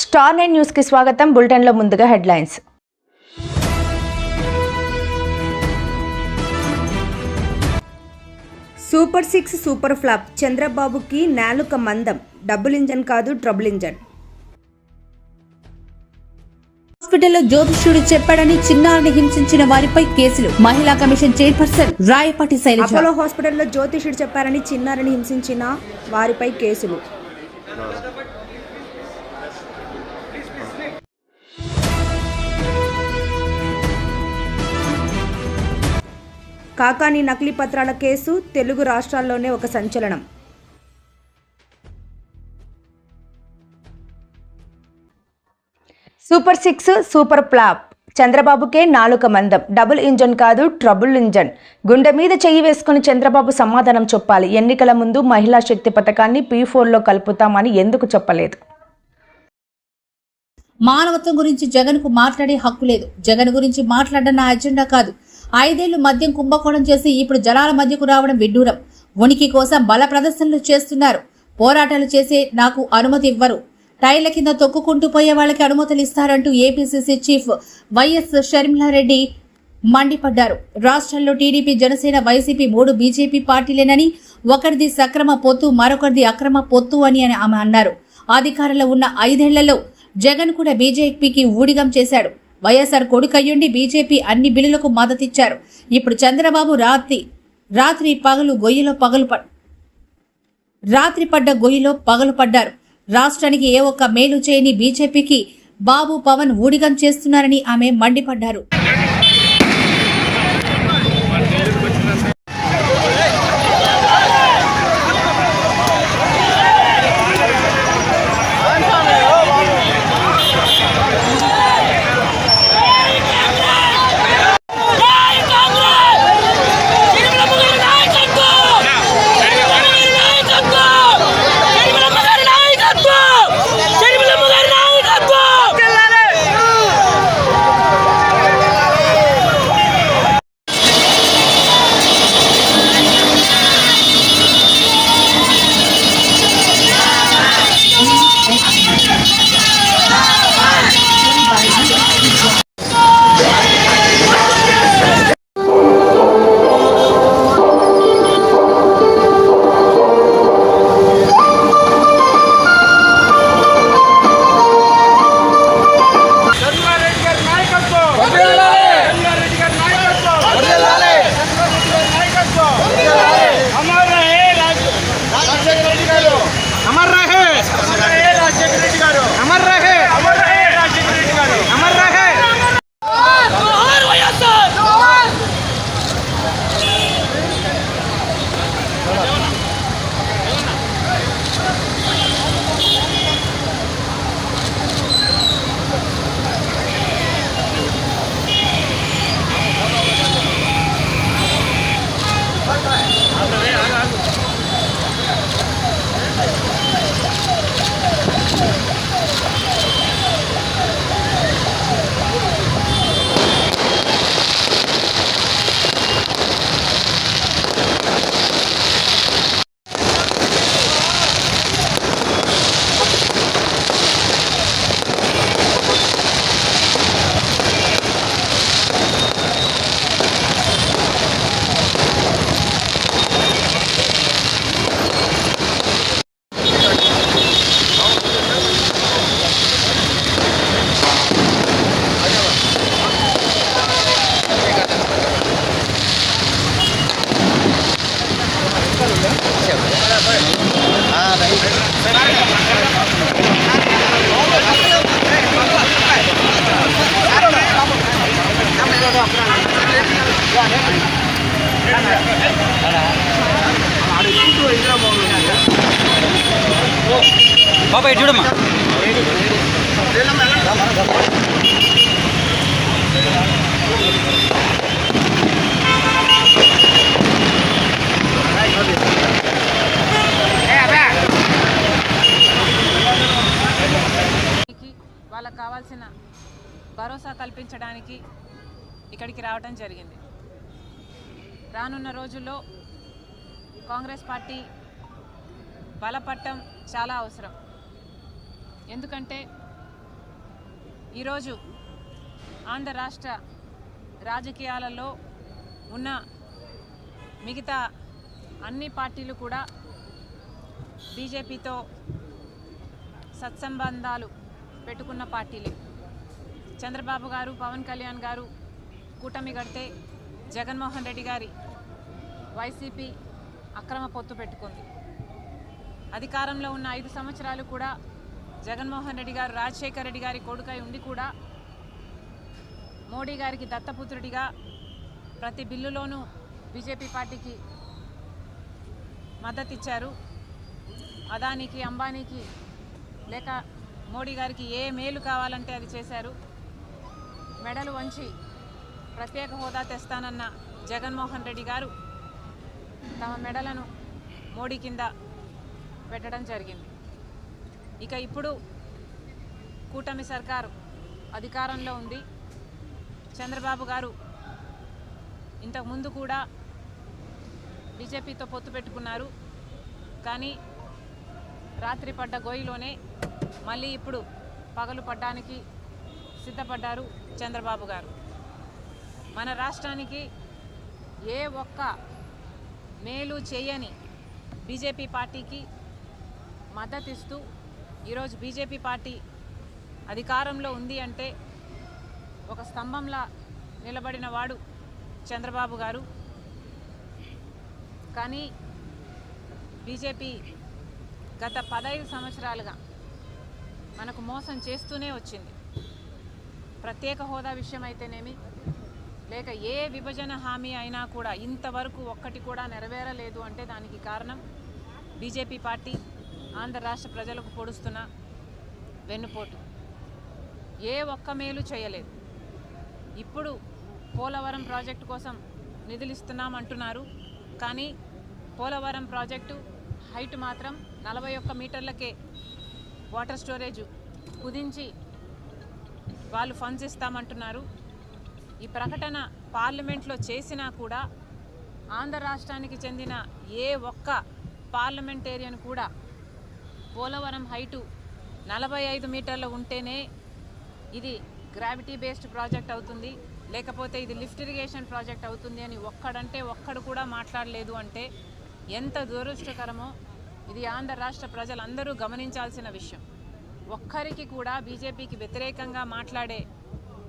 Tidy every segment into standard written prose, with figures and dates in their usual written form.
Star 9 news కి స్వాగతం. Bulletin లో ముందుగా హెడ్లైన్స్. Super 6 super flop. చంద్రబాబుకి నాలుక మందం. డబుల్ ఇంజన్ కాదు, ట్రబుల్ ఇంజన్. హాస్పిటల్లో జ్యోతిష్యుడు చెప్పాడని చిన్నారిని హింసించిన వారిపై కేసులు. మహిళా commission chairperson Rayapati Sailaja. Apollo హాస్పిటల్లో జ్యోతిష్యుడు చెప్పారని చిన్నారిని హింసించిన వారిపై కేసులు. కాకాని నకిలీ పత్రాల కేసు తెలుగు రాష్ట్రాల్లోనే ఒక సంచలనం. Super 6 super flop. చంద్రబాబుకే నాలుక మందం. డబుల్ ఇంజన్ కాదు, ట్రబుల్ ఇంజన్. గుండె మీద చెయ్యి వేసుకుని చంద్రబాబు సమాధానం చెప్పాలి. ఎన్నికల ముందు మహిళా శక్తి పథకాన్ని P4లో కలుపుతామని ఎందుకు చెప్పలేదు? మానవత్వం గురించి జగన్ కు మాట్లాడే హక్కు లేదు. జగన్ గురించి మాట్లాడడం నా అజెండా కాదు. 5 ఏళ్లు మద్యం కుంభకోణం చేసి ఇప్పుడు జలాల మధ్యకు రావడం విడ్డూరం. ఉనికి కోసం బల ప్రదర్శనలు చేస్తున్నారు. పోరాటాలు చేసే నాకు అనుమతి ఇవ్వరు. టైర్ల కింద తొక్కుకుంటూ పోయే వాళ్ళకి అనుమతులు ఇస్తారంటూ ఏపీసీసీ చీఫ్ వైఎస్ షర్మిలారెడ్డి మండిపడ్డారు. రాష్ట్రంలో టీడీపీ, జనసేన, వైసీపీ 3 బీజేపీ పార్టీలేనని, ఒకరిది సక్రమ పొత్తు, మరొకరిది అక్రమ పొత్తు అని ఆమె అన్నారు. అధికారంలో ఉన్న 5 ఏళ్లలో జగన్ కూడా బీజేపీకి ఊడిగం చేశాడు. వైఎస్ఆర్ కొడుకయ్యుండి బీజేపీ అన్ని బిల్లులకు మద్దతిచ్చారు. ఇప్పుడు చంద్రబాబు రాత్రి పడ్డ గొయ్యిలో పగలు పడ్డారు. రాష్ట్రానికి ఏ ఒక్క మేలు చేయని బీజేపీకి బాబు, పవన్ ఊడిగం చేస్తున్నారని ఆమె మండిపడ్డారు. బాబాయ్ చూడమ్మా. వాళ్ళకి కావాల్సిన భరోసా కల్పించడానికి ఇక్కడికి రావడం జరిగింది. రానున్న రోజుల్లో కాంగ్రెస్ పార్టీ బలపడటం చాలా అవసరం. ఎందుకంటే ఈరోజు ఆంధ్ర రాష్ట్ర రాజకీయాలలో ఉన్న మిగతా అన్ని పార్టీలు కూడా బీజేపీతో సత్సంబంధాలు పెట్టుకున్న పార్టీలే. చంద్రబాబు గారు, పవన్ కళ్యాణ్ గారు కూటమి కడితే జగన్మోహన్ రెడ్డి గారి వైసీపీ అక్రమ పొత్తు పెట్టుకుంది. అధికారంలో ఉన్న 5 సంవత్సరాలు కూడా జగన్మోహన్ రెడ్డి గారు రాజశేఖర రెడ్డి గారి కొడుకై ఉండి కూడా మోడీ గారికి దత్తపుత్రుడిగా ప్రతి బిల్లులోనూ బీజేపీ పార్టీకి మద్దతు ఇచ్చారు. అదానికి, అంబానీకి లేక మోడీ గారికి ఏ మేలు కావాలంటే అది చేశారు. మెడలు వంచి ప్రత్యేక హోదా తెస్తానన్న జగన్మోహన్ రెడ్డి గారు తమ మెడలను మోడీ కింద పెట్టడం జరిగింది. ఇక ఇప్పుడు కూటమి సర్కారు అధికారంలో ఉంది. చంద్రబాబు గారు ఇంతకుముందు కూడా బీజేపీతో పొత్తు పెట్టుకున్నారు. కానీ రాత్రి పడ్డ గోయిలోనే మళ్ళీ ఇప్పుడు పగలు పడ్డానికి సిద్ధపడ్డారు చంద్రబాబు గారు. మన రాష్ట్రానికి ఏ ఒక్క మేలు చేయని బీజేపీ పార్టీకి మద్దతిస్తూ ఈరోజు బీజేపీ పార్టీ అధికారంలో ఉంది అంటే ఒక స్తంభంలా నిలబడిన వాడు చంద్రబాబు గారు. కానీ బీజేపీ గత 15 సంవత్సరాలుగా మనకు మోసం చేస్తూనే వచ్చింది. ప్రత్యేక హోదా విషయం అయితేనేమి, లేక ఏ విభజన హామీ అయినా కూడా ఇంతవరకు ఒక్కటి కూడా నెరవేరలేదు అంటే దానికి కారణం బీజేపీ పార్టీ ఆంధ్ర రాష్ట్ర ప్రజలకు పొడుస్తున్న వెన్నుపోటు. ఏ ఒక్క మేలు చేయలేదు. ఇప్పుడు పోలవరం ప్రాజెక్టు కోసం నిధులు ఇస్తున్నామంటున్నారు. కానీ పోలవరం ప్రాజెక్టు హైట్ మాత్రం 41 మీటర్లకే వాటర్ స్టోరేజ్ కుదించి వాళ్ళు ఫండ్స్ ఇస్తామంటున్నారు. ఈ ప్రకటన పార్లమెంట్లో చేసినా కూడా ఆంధ్ర రాష్ట్రానికి చెందిన ఏ ఒక్క పార్లమెంటేరియన్ కూడా పోలవరం హైటు 45 మీటర్లు ఉంటేనే ఇది గ్రావిటీ బేస్డ్ ప్రాజెక్ట్ అవుతుంది, లేకపోతే ఇది లిఫ్ట్ ఇరిగేషన్ ప్రాజెక్ట్ అవుతుంది అని ఒక్కడు కూడా మాట్లాడలేదు అంటే ఎంత దురదృష్టకరమో ఇది ఆంధ్ర రాష్ట్ర ప్రజలందరూ గమనించాల్సిన విషయం. ఒక్కరికి కూడా బీజేపీకి వ్యతిరేకంగా మాట్లాడే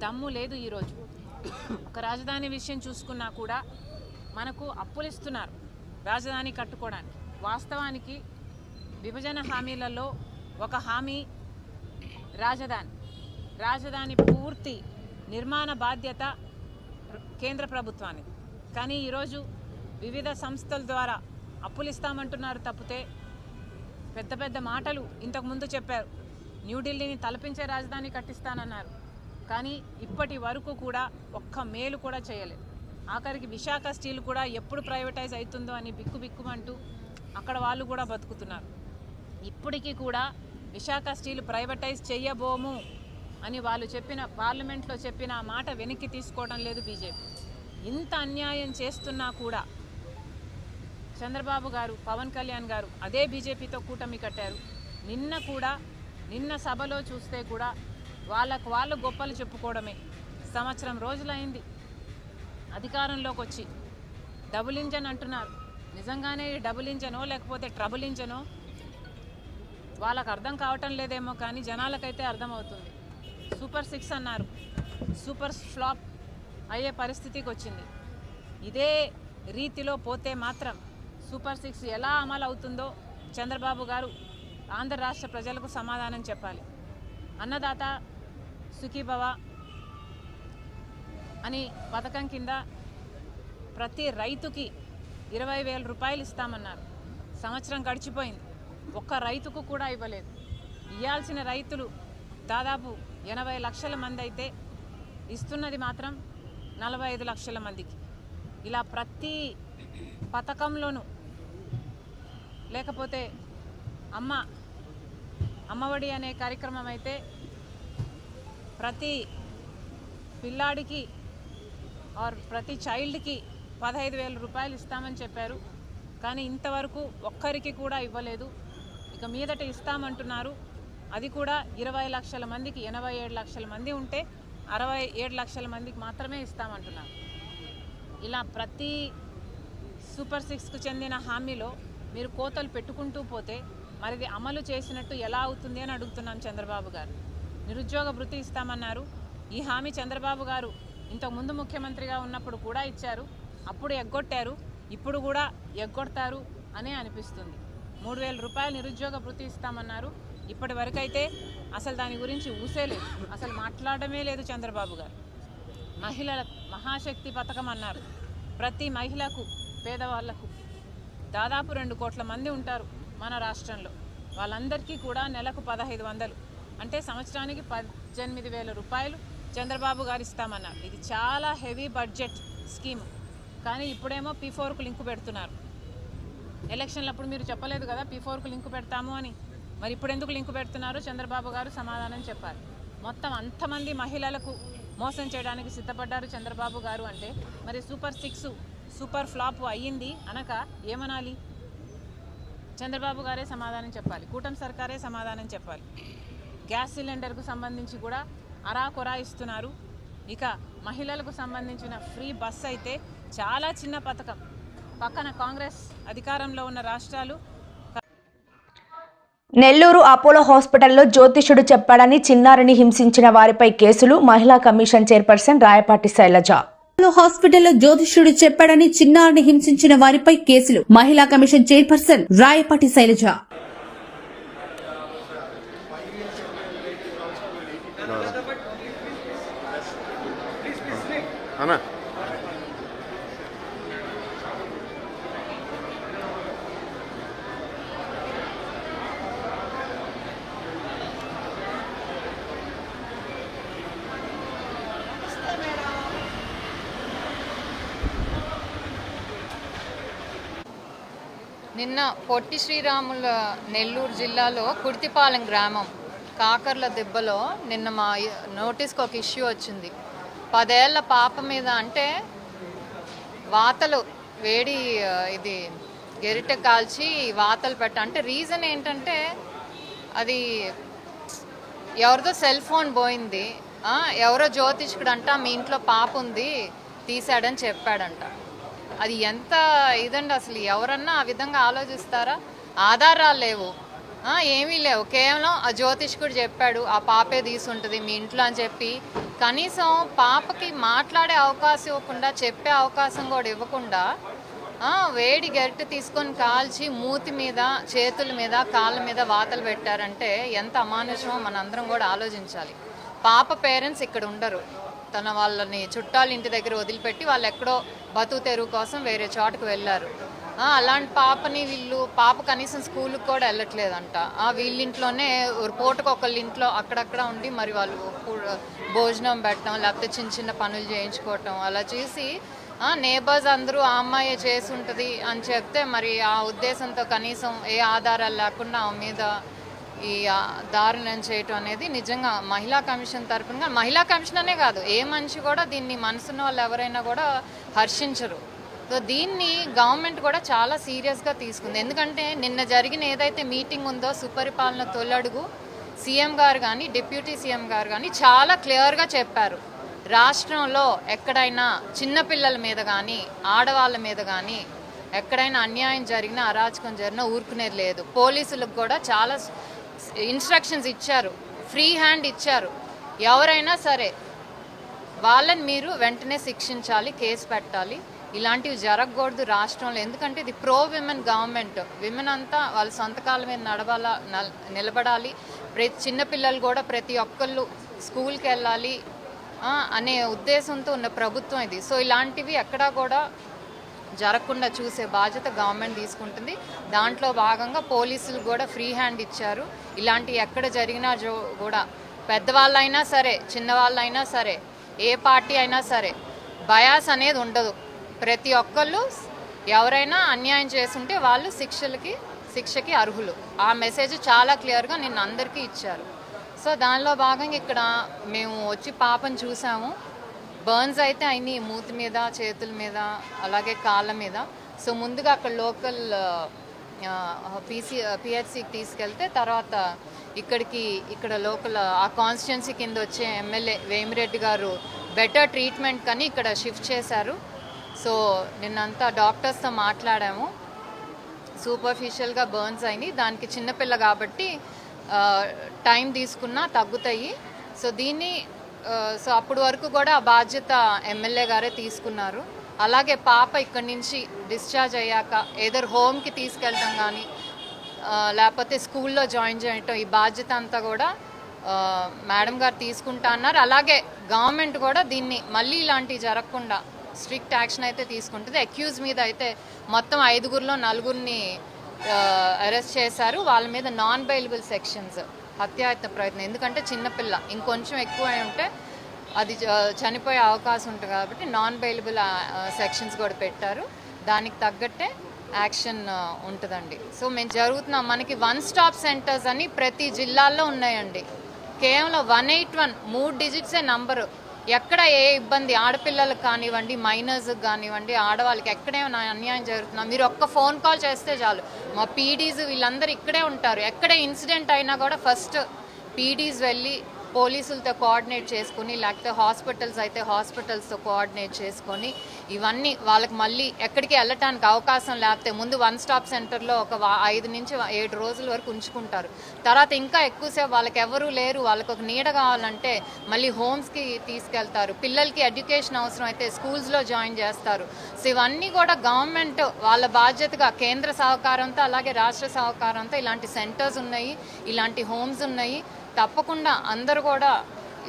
దమ్ము లేదు. ఈరోజు ఒక రాజధాని విషయం చూసుకున్నా కూడా మనకు అప్పులు ఇస్తున్నారు రాజధాని కట్టుకోవడానికి. వాస్తవానికి విభజన హామీలలో ఒక హామీ రాజధాని పూర్తి నిర్మాణ బాధ్యత కేంద్ర ప్రభుత్వానికి. కానీ ఈరోజు వివిధ సంస్థల ద్వారా అప్పులు ఇస్తామంటున్నారు తప్పితే పెద్ద పెద్ద మాటలు ఇంతకుముందు చెప్పారు. న్యూఢిల్లీని తలపించే రాజధాని కట్టిస్తానన్నారు. కానీ ఇప్పటి వరకు కూడా ఒక్క మేలు కూడా చేయలేదు. ఆఖరికి విశాఖ స్టీల్ కూడా ఎప్పుడు ప్రైవేటైజ్ అవుతుందో అని బిక్కుమంటూ అక్కడ వాళ్ళు కూడా బతుకుతున్నారు. ఇప్పటికీ కూడా విశాఖ స్టీల్ ప్రైవేటైజ్ చేయబోము అని వాళ్ళు పార్లమెంట్లో చెప్పిన మాట వెనక్కి తీసుకోవడం లేదు బీజేపీ. ఇంత అన్యాయం చేస్తున్నా కూడా చంద్రబాబు గారు, పవన్ కళ్యాణ్ గారు అదే బీజేపీతో కూటమి కట్టారు. నిన్న సభలో చూస్తే కూడా వాళ్ళు గొప్పలు చెప్పుకోవడమే. సంవత్సరం రోజులైంది అధికారంలోకి వచ్చి. డబుల్ ఇంజన్ అంటున్నారు. నిజంగానే డబుల్ ఇంజనో లేకపోతే ట్రబుల్ ఇంజనో వాళ్ళకు అర్థం కావటం లేదేమో, కానీ జనాలకైతే అర్థమవుతుంది. సూపర్ 6 అన్నారు, సూపర్ ఫ్లాప్ అయ్యే పరిస్థితికి వచ్చింది. ఇదే రీతిలో పోతే మాత్రం సూపర్ 6 ఎలా అమలు అవుతుందో చంద్రబాబు గారు ఆంధ్ర రాష్ట్ర ప్రజలకు సమాధానం చెప్పాలి. అన్నదాత సుఖీభవ అని పథకం కింద ప్రతి రైతుకి 20,000 రూపాయలు ఇస్తామన్నారు. సంవత్సరం గడిచిపోయింది, ఒక్క రైతుకు కూడా ఇవ్వలేదు. ఇవ్వాల్సిన రైతులు దాదాపు 80 లక్షల మంది అయితే ఇస్తున్నది మాత్రం 45 లక్షల మందికి. ఇలా ప్రతి పథకంలోనూ, లేకపోతే అమ్మఒడి అనే కార్యక్రమం అయితే ప్రతి పిల్లాడికి ప్రతి చైల్డ్కి 15,000 రూపాయలు ఇస్తామని చెప్పారు. కానీ ఇంతవరకు ఒక్కరికి కూడా ఇవ్వలేదు. ఇక మీదట ఇస్తామంటున్నారు. అది కూడా 20 లక్షల మందికి 87 లక్షల మంది ఉంటే 67 లక్షల మందికి మాత్రమే ఇస్తామంటున్నారు. ఇలా ప్రతి సూపర్ 6కు చెందిన హామీలో మీరు కోతలు పెట్టుకుంటూ పోతే మరిది అమలు చేసినట్టు ఎలా అవుతుంది అని అడుగుతున్నాం చంద్రబాబు గారు. నిరుద్యోగ భృతి ఇస్తామన్నారు. ఈ హామీ చంద్రబాబు గారు ఇంతకుముందు ముఖ్యమంత్రిగా ఉన్నప్పుడు కూడా ఇచ్చారు. అప్పుడు ఎగ్గొట్టారు, ఇప్పుడు కూడా ఎగ్గొడతారు అనే అనిపిస్తుంది. 3,000 రూపాయలు నిరుద్యోగ భృతి ఇస్తామన్నారు. ఇప్పటి వరకైతే అసలు దాని గురించి ఊసేలేదు, అసలు మాట్లాడమే లేదు చంద్రబాబు గారు. మహిళల మహాశక్తి పథకం అన్నారు. ప్రతి మహిళకు, పేదవాళ్లకు దాదాపు 2 కోట్ల మంది ఉంటారు మన రాష్ట్రంలో. వాళ్ళందరికీ కూడా నెలకు 1,500 అంటే సంవత్సరానికి 18,000 రూపాయలు చంద్రబాబు గారు ఇస్తామన్నారు. ఇది చాలా హెవీ బడ్జెట్ స్కీమ్. కానీ ఇప్పుడేమో P4కు లింకు పెడుతున్నారు. ఎలక్షన్లప్పుడు మీరు చెప్పలేదు కదా P4కు లింకు పెడతాము అని. మరి ఇప్పుడు ఎందుకు లింకు పెడుతున్నారో చంద్రబాబు గారు సమాధానం చెప్పాలి. మొత్తం అంతమంది మహిళలకు మోసం చేయడానికి సిద్ధపడ్డారు చంద్రబాబు గారు అంటే మరి సూపర్ 6 సూపర్ ఫ్లాప్ అయ్యింది అనక ఏమనాలి? చంద్రబాబు గారే సమాధానం చెప్పాలి, కూటమి సర్కారే సమాధానం చెప్పాలి. గ్యాస్ సిలిండర్కు సంబంధించి కూడా అరాకొరా ఇస్తున్నారు. ఇక మహిళలకు సంబంధించిన ఫ్రీ బస్ అయితే చాలా చిన్న పథకం. పక్కన కాంగ్రెస్ అధికారంలో ఉన్న రాష్ట్రాలు. నెల్లూరు అపోలో హాస్పిటల్లో జ్యోతిష్యుడు చెప్పాడని చిన్నారిని హింసించిన వారిపై కేసులు. మహిళా commission chairperson Rayapati Sailaja. Apollo హాస్పిటల్లో జ్యోతిష్యుడు చెప్పాడని చిన్నారిని హింసించిన వారిపై కేసులు. మహిళా కమిషన్ చైర్పర్సన్ రాయపాటి శైలజ. నిన్న పొట్టి శ్రీరాముల నెల్లూరు జిల్లాలో కుర్తిపాలెం గ్రామం కాకర్ల దెబ్బలో నిన్న మా నోటీస్కి ఒక ఇష్యూ వచ్చింది. 10 ఏళ్ల పాప మీద అంటే వాతలు వేడి ఇది గెరిటె కాల్చి వాతలు అంటే రీజన్ ఏంటంటే అది ఎవరిదో సెల్ ఫోన్ పోయింది, ఎవరో జ్యోతిష్కుడు అంట మీ ఇంట్లో పాప ఉంది తీసాడని చెప్పాడంట. అది ఎంత ఇదండి, అసలు ఎవరన్నా ఆ విధంగా ఆలోచిస్తారా? ఆధారాలు లేవు, ఏమీ లేవు, కేవలం ఆ జ్యోతిష్కుడు చెప్పాడు ఆ పాపే తీసుంటుంది మీ ఇంట్లో అని చెప్పి కనీసం పాపకి మాట్లాడే అవకాశం ఇవ్వకుండా, చెప్పే అవకాశం కూడా ఇవ్వకుండా వేడి గరిటె తీసుకొని కాల్చి మూతి మీద, చేతుల మీద, కాళ్ళ మీద వాతలు పెట్టారంటే ఎంత అమానుషమో మనందరం కూడా ఆలోచించాలి. పాప పేరెంట్స్ ఇక్కడ ఉండరు, తన వాళ్ళని చుట్టాల ఇంటి దగ్గర వదిలిపెట్టి వాళ్ళు ఎక్కడో బతుకు తెరువు కోసం వేరే చోటుకు వెళ్ళారు. అలాంటి పాపని పాప కనీసం స్కూల్కి కూడా వెళ్ళట్లేదంట. వీళ్ళింట్లోనే పూటకు ఒకళ్ళ ఇంట్లో అక్కడక్కడ ఉండి మరి వాళ్ళు భోజనం పెట్టడం, లేకపోతే చిన్న చిన్న పనులు చేయించుకోవటం అలా చేసి నేబర్స్ అందరూ ఆ అమ్మాయి చేసి ఉంటుంది అని చెప్తే మరి ఆ ఉద్దేశంతో కనీసం ఏ ఆధారాలు లేకుండా ఆమె మీద ఈ దారుణం చేయటం అనేది నిజంగా మహిళా కమిషన్ తరపున, మహిళా కమిషన్ అనే కాదు ఏ మనిషి కూడా దీన్ని మనసున్న వాళ్ళు ఎవరైనా కూడా హర్షించరు. సో దీన్ని గవర్నమెంట్ కూడా చాలా సీరియస్గా తీసుకుంది. ఎందుకంటే నిన్న జరిగిన ఏదైతే మీటింగ్ ఉందో సుపరిపాలన తొలడుగు, సీఎం గారు కానీ డిప్యూటీ సీఎం గారు కానీ చాలా క్లియర్గా చెప్పారు, రాష్ట్రంలో ఎక్కడైనా చిన్నపిల్లల మీద కానీ ఆడవాళ్ళ మీద కానీ ఎక్కడైనా అన్యాయం జరిగినా, అరాచకం జరిగినా ఊరుకునేది లేదు. పోలీసులకు కూడా చాలా ఇన్స్ట్రక్షన్స్ ఇచ్చారు, ఫ్రీ హ్యాండ్ ఇచ్చారు. ఎవరైనా సరే వాళ్ళని మీరు వెంటనే శిక్షించాలి, కేసు పెట్టాలి, ఇలాంటివి జరగకూడదు రాష్ట్రంలో. ఎందుకంటే ఇది ప్రో విమెన్ గవర్నమెంట్, విమెన్ అంతా వాళ్ళ సొంతకాల మీద నిలబడాలి. చిన్నపిల్లలు కూడా ప్రతి ఒక్కళ్ళు స్కూల్కి వెళ్ళాలి అనే ఉద్దేశంతో ఉన్న ప్రభుత్వం ఇది. సో ఇలాంటివి ఎక్కడా కూడా జరగకుండా చూసే బాధ్యత గవర్నమెంట్ తీసుకుంటుంది. దాంట్లో భాగంగా పోలీసులు కూడా ఫ్రీ హ్యాండ్ ఇచ్చారు. ఇలాంటి ఎక్కడ జరిగినా కూడా పెద్దవాళ్ళైనా సరే చిన్నవాళ్ళైనా సరే ఏ పార్టీ అయినా సరే బయాస్ అనేది ఉండదు. ప్రతి ఒక్కళ్ళు ఎవరైనా అన్యాయం చేస్తుంటే వాళ్ళు శిక్షకి అర్హులు. ఆ మెసేజ్ చాలా క్లియర్గా నిన్న అందరికీ ఇచ్చారు. సో దానిలో భాగంగా ఇక్కడ మేము వచ్చి పాపను చూసాము. బర్న్స్ అయితే అయినాయి మూతి మీద, చేతుల మీద, అలాగే కాళ్ళ మీద. సో ముందుగా అక్కడ లోకల్ పిహెచ్సికి తీసుకెళ్తే తర్వాత ఇక్కడ లోకల్ ఆ కాన్స్టిట్యున్సీ కింద వచ్చే ఎమ్మెల్యే వేమిరెడ్డి గారు బెటర్ ట్రీట్మెంట్ కానీ ఇక్కడ షిఫ్ట్ చేశారు. సో నిన్నంతా డాక్టర్స్తో మాట్లాడాము. సూపర్ఫిషియల్గా బర్న్స్ అయినాయి, దానికి చిన్నపిల్ల కాబట్టి టైం తీసుకున్నా తగ్గుతాయి. సో సో అప్పటి వరకు కూడా ఆ బాధ్యత ఎమ్మెల్యే గారే తీసుకున్నారు. అలాగే పాప ఇక్కడి నుంచి డిశ్చార్జ్ అయ్యాక ఏదర్ హోమ్కి తీసుకెళ్ళడం కానీ లేకపోతే స్కూల్లో జాయిన్ చేయటం, ఈ బాధ్యత అంతా కూడా మేడం గారు తీసుకుంటా అన్నారు. అలాగే గవర్నమెంట్ కూడా దీన్ని మళ్ళీ ఇలాంటివి జరగకుండా స్ట్రిక్ట్ యాక్షన్ అయితే తీసుకుంటుంది. అక్యూజ్ మీద అయితే మొత్తం 5గురిలో 4గురిని అరెస్ట్ చేశారు. వాళ్ళ మీద నాన్ బెయిలబుల్ సెక్షన్స్, హత్యాయత్న ప్రయత్నం, ఎందుకంటే చిన్నపిల్ల ఇంకొంచెం ఎక్కువ అయి ఉంటే అది చనిపోయే అవకాశం ఉంటుంది కాబట్టి నాన్ బెయిలబుల్ సెక్షన్స్ కూడా పెట్టారు. దానికి తగ్గట్టే యాక్షన్ ఉంటుందండి. సో మేము జరుగుతున్నాం, మనకి 1 స్టాప్ సెంటర్స్ అని ప్రతి జిల్లాల్లో ఉన్నాయండి. కేవలం 181 3 డిజిట్సే నంబరు. ఎక్కడ ఏ ఇబ్బంది ఆడపిల్లలకు కానివ్వండి, మైనర్స్కి కానివ్వండి, ఆడవాళ్ళకి ఎక్కడేమైనా అన్యాయం జరుగుతున్నా మీరు ఒక్క ఫోన్ కాల్ చేస్తే చాలు. మా పీడీస్ వీళ్ళందరూ ఇక్కడే ఉంటారు. ఎక్కడ ఇన్సిడెంట్ అయినా కూడా ఫస్ట్ పీడీస్ వెళ్ళి పోలీసులతో కోఆర్డినేట్ చేసుకుని, లేకపోతే హాస్పిటల్స్ అయితే హాస్పిటల్స్తో కోఆర్డినేట్ చేసుకొని ఇవన్నీ వాళ్ళకి మళ్ళీ ఎక్కడికి వెళ్ళటానికి అవకాశం లేకపోతే ముందు 1 స్టాప్ సెంటర్లో ఒక 5 నుంచి 7 రోజుల వరకు ఉంచుకుంటారు. తర్వాత ఇంకా ఎక్కువసేపు వాళ్ళకి ఎవరూ లేరు, వాళ్ళకి ఒక నీడ కావాలంటే మళ్ళీ హోమ్స్కి తీసుకెళ్తారు. పిల్లలకి ఎడ్యుకేషన్ అవసరం అయితే స్కూల్స్లో జాయిన్ చేస్తారు. సో ఇవన్నీ కూడా గవర్నమెంట్ వాళ్ళ బాధ్యతగా కేంద్ర సహకారంతో అలాగే రాష్ట్ర సహకారంతో ఇలాంటి సెంటర్స్ ఉన్నాయి, ఇలాంటి హోమ్స్ ఉన్నాయి. తప్పకుండా అందరూ కూడా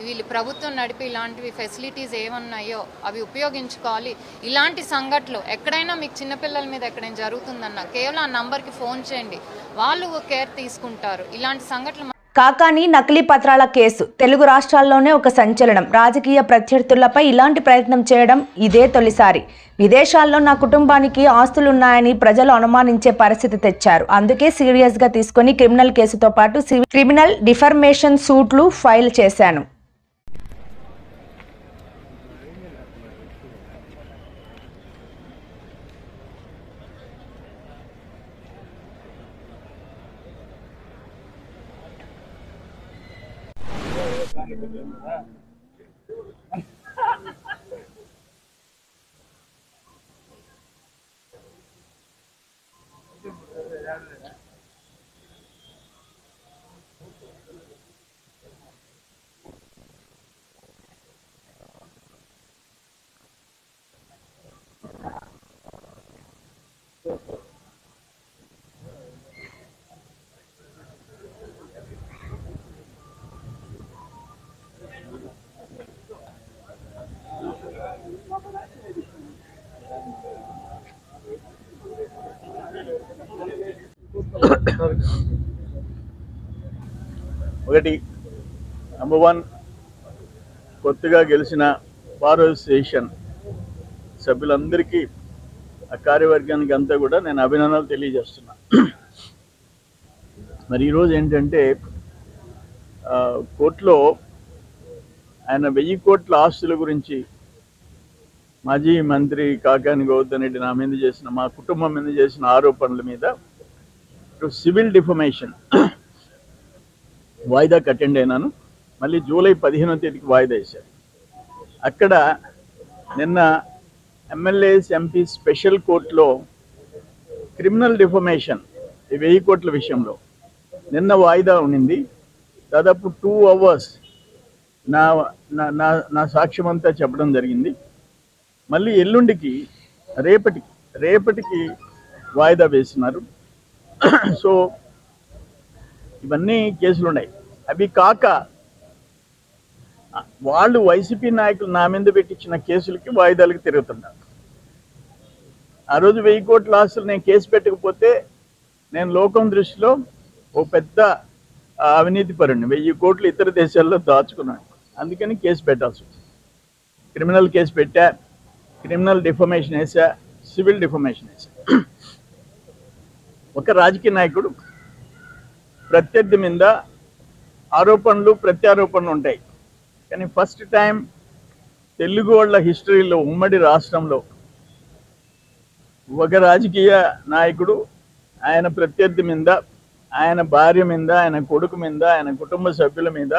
వీళ్ళు ప్రభుత్వం నడిపి ఇలాంటివి ఫెసిలిటీస్ ఏమన్నాయో అవి ఉపయోగించుకోవాలి. ఇలాంటి సంఘటనలు ఎక్కడైనా మీకు చిన్నపిల్లల మీద ఎక్కడైనా జరుగుతుందన్నా కేవలం ఆ నంబర్కి ఫోన్ చేయండి, వాళ్ళు కేర్ తీసుకుంటారు. ఇలాంటి సంఘటనలు కాకాని నకిలీ పత్రాల కేసు తెలుగు రాష్ట్రాల్లోనే ఒక సంచలనం. రాజకీయ ప్రత్యర్థులపై ఇలాంటి ప్రయత్నం చేయడం ఇదే తొలిసారి. విదేశాల్లో నా కుటుంబానికి ఆస్తులున్నాయని ప్రజలు అనుమానించే పరిస్థితి తెచ్చారు. అందుకే సీరియస్గా తీసుకొని క్రిమినల్ కేసుతో పాటు క్రిమినల్ డిఫర్మేషన్ సూట్లు ఫైల్ చేశాను. ఒకటి నంబర్ 1, కొత్తగా గెలిచిన బార్ అసోసియేషన్ సభ్యులందరికీ ఆ కార్యవర్గానికి అంతా కూడా నేను అభినందనలు తెలియజేస్తున్నా. మరి ఈరోజు ఏంటంటే కోర్టులో ఆయన 1000 కోట్ల ఆస్తుల గురించి మాజీ మంత్రి కాకాని గోవర్ధన్ రెడ్డి నా మీద చేసిన, మా కుటుంబం మీద చేసిన ఆరోపణల మీద సివిల్ డిఫమేషన్ వాయిదాకి అటెండ్ అయినాను. మళ్ళీ జూలై 15వ తేదీకి వాయిదా వేశారు. అక్కడ నిన్న ఎమ్మెల్యేస్ ఎంపీ స్పెషల్ కోర్టులో క్రిమినల్ డిఫమేషన్ 1000 కోట్ల విషయంలో నిన్న వాయిదా ఉండింది. దాదాపు 2 hours నా సాక్ష్యం అంతా చెప్పడం జరిగింది. మళ్ళీ ఎల్లుండికి రేపటికి వాయిదా వేసినారు. సో ఇవన్నీ కేసులు ఉన్నాయి. అవి కాక వాళ్ళు వైసీపీ నాయకులు నా మీద పెట్టించిన కేసులకి వాయిదాలకు తిరుగుతున్నారు. ఆ రోజు 1000 కోట్ల ఆస్తులు నేను కేసు పెట్టకపోతే నేను లోకం దృష్టిలో ఓ పెద్ద అవినీతి పరుణ్ణి. 1000 కోట్లు ఇతర దేశాల్లో దాచుకున్నాను. అందుకని కేసు పెట్టాల్సి వచ్చింది. క్రిమినల్ కేసు పెట్టా, క్రిమినల్ డిఫమేషన్ వేసా, సివిల్ డిఫమేషన్ వేసా. ఒక రాజకీయ నాయకుడు ప్రత్యర్థి మీద ఆరోపణలు ప్రత్యారోపణలు ఉంటాయి. కానీ ఫస్ట్ టైం తెలుగు వాళ్ళ హిస్టరీలో ఉమ్మడి రాష్ట్రంలో ఒక రాజకీయ నాయకుడు ఆయన ప్రత్యర్థి మీద ఆయన భార్య మీద, ఆయన కొడుకు మీద, ఆయన కుటుంబ సభ్యుల మీద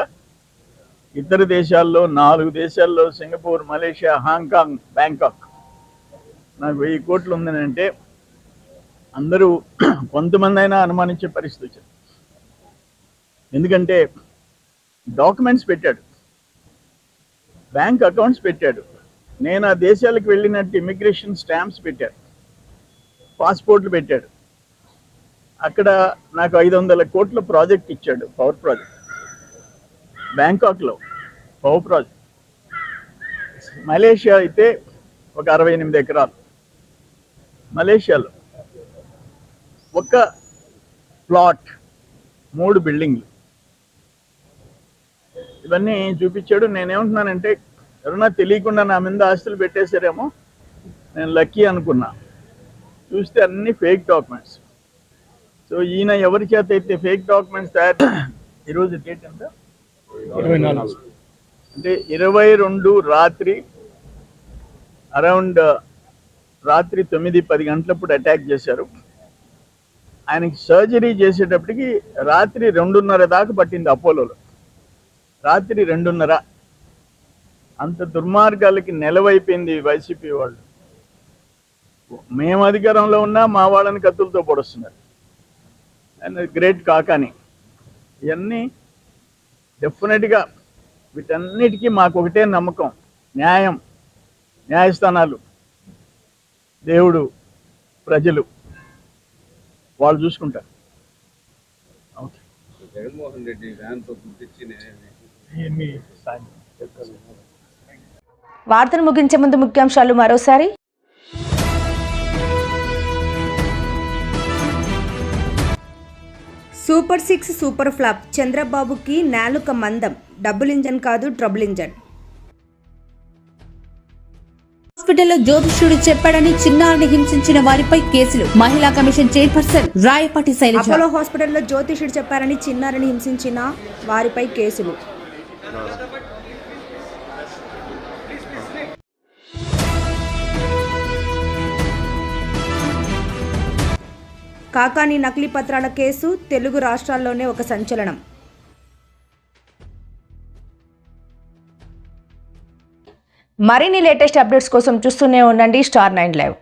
ఇతర దేశాల్లో 4 దేశాల్లో సింగపూర్, మలేషియా, హాంకాంగ్, బ్యాంకాక్ నాకు 1000 కోట్లు ఉందనంటే అందరూ కొంతమంది అయినా అనుమానించే పరిస్థితి వచ్చింది. ఎందుకంటే డాక్యుమెంట్స్ పెట్టాడు, బ్యాంక్ అకౌంట్స్ పెట్టాడు, నేను ఆ దేశాలకు వెళ్ళినట్టు ఇమిగ్రేషన్ స్టాంప్స్ పెట్టాడు, పాస్పోర్ట్లు పెట్టాడు. అక్కడ నాకు 500 కోట్ల ప్రాజెక్ట్ ఇచ్చాడు, పవర్ ప్రాజెక్ట్ బ్యాంకాక్లో, పవర్ ప్రాజెక్ట్. మలేషియా అయితే ఒక 68 ఎకరాలు, మలేషియాలో ఒక ప్లాట్, 3 బిల్డింగ్లు, ఇవన్నీ చూపించాడు. నేనేమంటున్నానంటే ఎవరన్నా తెలియకుండా నా మీద ఆస్తులు పెట్టేశారేమో, నేను లక్కీ అనుకున్నా. చూస్తే అన్ని ఫేక్ డాక్యుమెంట్స్. సో ఈయన ఎవరి చేత అయితే ఫేక్ డాక్యుమెంట్స్ తయారు, ఈరోజు డేట్ ఎంత, 24 అంటే 22 రాత్రి అరౌండ్ రాత్రి 9-10 గంటలప్పుడు అటాక్ చేశారు. ఆయనకి సర్జరీ చేసేటప్పటికి రాత్రి 2:30 దాకా పట్టింది అపోలోలో, రాత్రి 2:30. అంత దుర్మార్గాలకి నెలవైపోయింది వైసీపీ వాళ్ళు. మేము అధికారంలో ఉన్నా మా వాళ్ళని కత్తులతో పొడుస్తున్నారు. అండ్ గ్రేట్ కాకాని ఇవన్నీ డెఫినెట్గా వీటన్నిటికీ మాకు ఒకటే నమ్మకం, న్యాయం, న్యాయస్థానాలు, దేవుడు, ప్రజలు వాళ్ళు చూసుకుంటారు. ఓకే, జగన్మోహన్ రెడ్డి వ్యాన్తో గుర్తించి వార్తను ముగించే ముందు ముఖ్యాంశాలు మరోసారి. సూపర్ 6 సూపర్ ఫ్లాప్, చంద్రబాబుకి నాలుక మందం, డబుల్ ఇంజన్ కాదు ట్రబుల్ ఇంజన్. హాస్పిటల్లో జ్యోతిష్యుడు చెప్పాడని చిన్నారిని హింసించిన వారిపై కేసులు. మహిళా commission chairperson Rayapati Sailaja. Apollo హాస్పిటల్లో జ్యోతిష్యుడు చెప్పారని చిన్నారిని హింసించిన వారిపై కేసులు. కాకాని నకిలీ పత్రాల కేసు తెలుగు రాష్ట్రాల్లోనే ఒక సంచలనం. మరిన్ని లేటెస్ట్ అప్డేట్స్ కోసం చూస్తూనే ఉండండి Star 9 Live.